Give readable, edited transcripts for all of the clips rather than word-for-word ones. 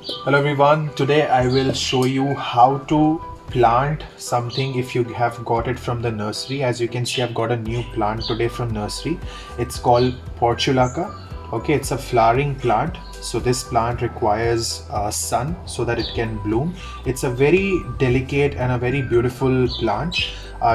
Hello everyone, today I will show you how to plant something if you have got it from the nursery. As you can see, I've got a new plant today from nursery. It's called Portulaca. Okay, it's a flowering plant. So this plant requires sun so that it can bloom. It's a very delicate and a very beautiful plant.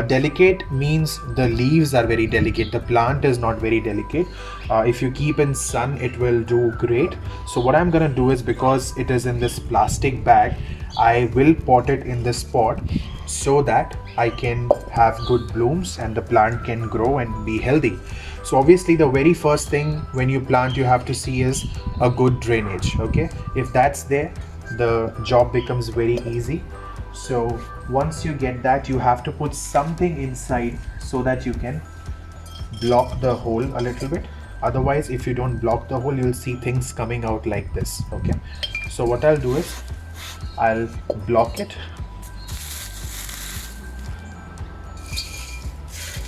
Delicate means the leaves are very delicate. The plant is not very delicate. If you keep in sun, it will do great. So what I'm gonna do is, because it is in this plastic bag, I will pot it in this pot so that I can have good blooms and the plant can grow and be healthy. So obviously the very first thing when you plant you have to see is a good drainage. Okay, if that's there, the job becomes very easy. So once you get that, you have to put something inside so that you can block the hole a little bit. Otherwise, if you don't block the hole, you'll see things coming out like this. Okay, so what I'll do is I'll block it.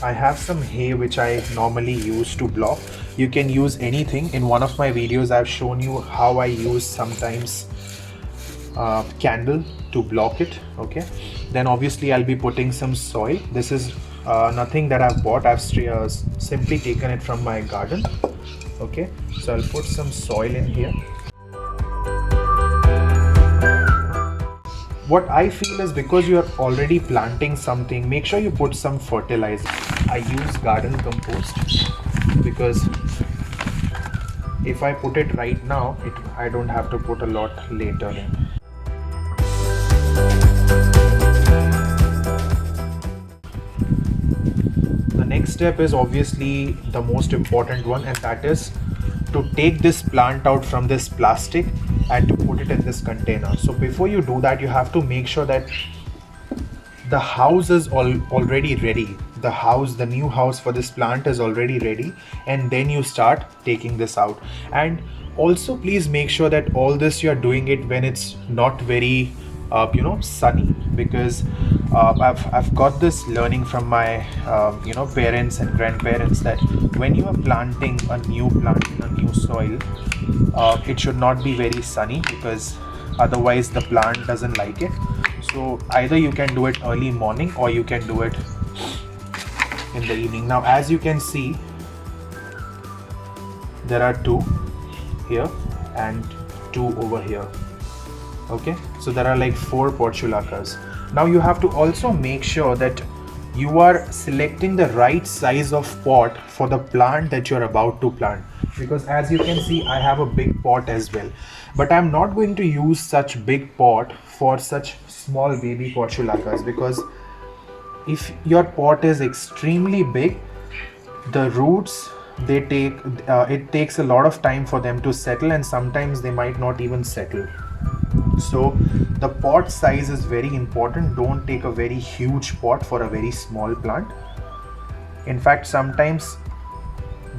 I have some hay which I normally use to block. You can use anything. In one of my videos I've shown you how I use sometimes candle to block it. Okay, then obviously I'll be putting some soil. This is nothing that I've bought. I've simply taken it from my garden. Okay, so I'll put some soil in here. What I feel is, because you are already planting something, make sure you put some fertilizer. I use garden compost because if I put it right now, I don't have to put a lot later in. The next step is obviously the most important one, and that is to take this plant out from this plastic and to put it in this container. So before you do that, you have to make sure that the house is already ready. The new house for this plant is already ready, and then you start taking this out. And also please make sure that all this you are doing it when it's not very sunny, because I've got this learning from my parents and grandparents that when you are planting a new plant in a new soil, it should not be very sunny, because otherwise the plant doesn't like it. So either you can do it early morning or you can do it in the evening. Now as you can see, there are two here and two over here. Okay, so there are like 4 portulacas. Now you have to also make sure that you are selecting the right size of pot for the plant that you're about to plant, because as you can see, I have a big pot as well, but I'm not going to use such big pot for such small baby portulacas, because if your pot is extremely big, the roots, it takes a lot of time for them to settle, and sometimes they might not even settle. So the pot size is very important. Don't take a very huge pot for a very small plant. In fact, sometimes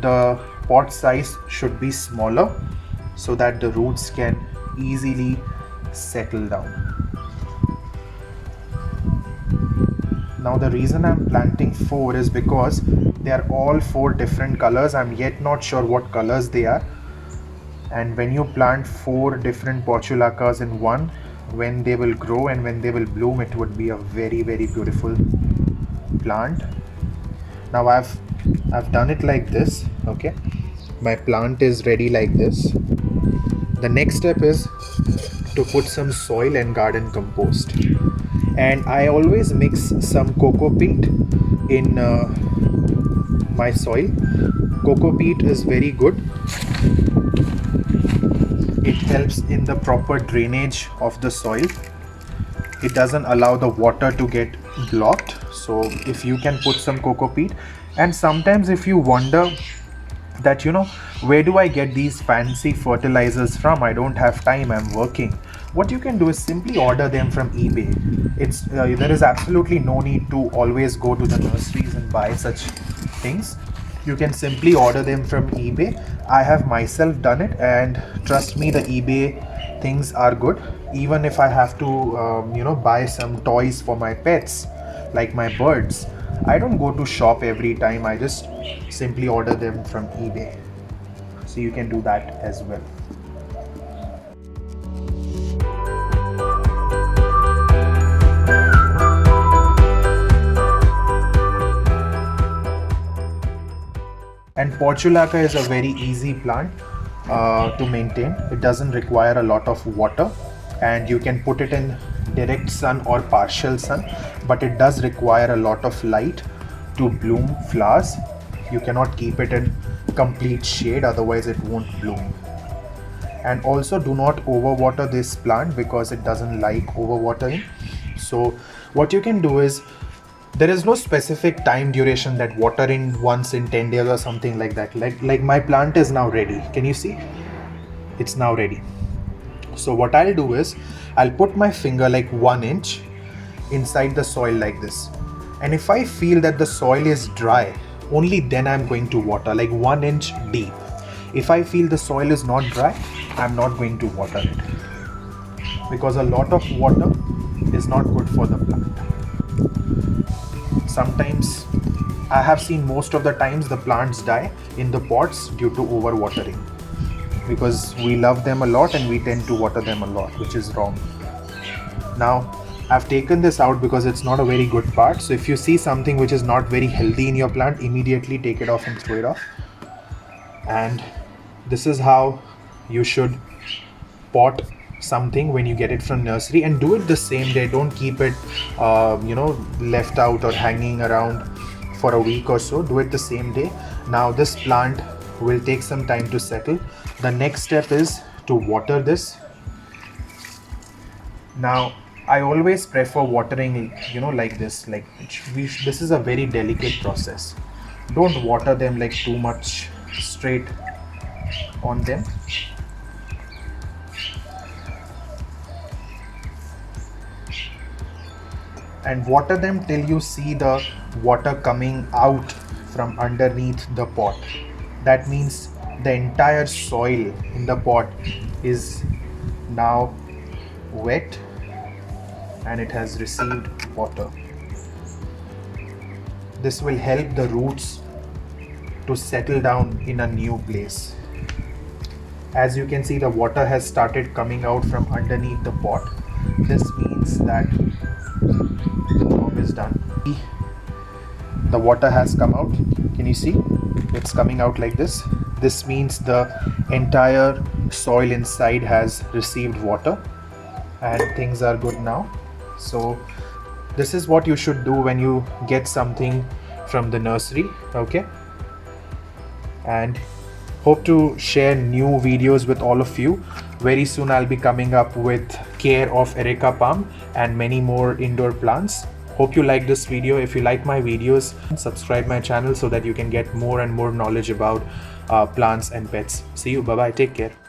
the pot size should be smaller so that the roots can easily settle down. Now the reason I'm planting 4 is because they are all 4 different colors. I'm yet not sure what colors they are. And when you plant 4 different portulacas in one, when they will grow and when they will bloom, it would be a very, very beautiful plant. Now I've done it like this. Okay, my plant is ready like this. The next step is to put some soil and garden compost, and I always mix some cocoa peat in my soil. Cocoa peat is very good. It helps in the proper drainage of the soil. It doesn't allow the water to get blocked. So if you can put some cocoa peat, and sometimes if you wonder that where do I get these fancy fertilizers from, I don't have time, I'm working, what you can do is simply order them from eBay. There is absolutely no need to always go to the nurseries and buy such things. You can simply order them from eBay. I have myself done it, and trust me, the eBay things are good. Even if I have to buy some toys for my pets, like my birds, I don't go to shop every time. I just simply order them from eBay. So you can do that as well. Portulaca is a very easy plant to maintain. It doesn't require a lot of water, and you can put it in direct sun or partial sun, but it does require a lot of light to bloom flowers. You cannot keep it in complete shade, otherwise it won't bloom. And also do not overwater this plant because it doesn't like overwatering. So what you can do is, there is no specific time duration that watering once in 10 days or something like that. Like my plant is now ready. Can you see? It's now ready. So what I'll do is, I'll put my finger like 1 inch inside the soil like this. And if I feel that the soil is dry, only then I'm going to water, like 1 inch deep. If I feel the soil is not dry, I'm not going to water it, because a lot of water is not good for the plant. Sometimes I have seen most of the times the plants die in the pots due to overwatering, because we love them a lot and we tend to water them a lot, which is wrong. Now I've taken this out because it's not a very good part. So if you see something which is not very healthy in your plant, immediately take it off and throw it off. And this is how you should pot something when you get it from nursery, and do it the same day. Don't keep it left out or hanging around for a week or so. Do it the same day. Now this plant will take some time to settle. The next step is to water this. Now I always prefer watering like this. This is a very delicate process. Don't water them like too much straight on them. And water them till you see the water coming out from underneath the pot. That means the entire soil in the pot is now wet and it has received water. This will help the roots to settle down in a new place. As you can see, the water has started coming out from underneath the pot. This means that the job is done. The water has come out. Can you see? It's coming out like this. This means the entire soil inside has received water and things are good now. So this is what you should do when you get something from the nursery. Okay, and hope to share new videos with all of you. Very soon I'll be coming up with care of Erica palm and many more indoor plants. Hope you like this video. If you like my videos, subscribe my channel so that you can get more and more knowledge about plants and pets. See you. Bye bye. Take care.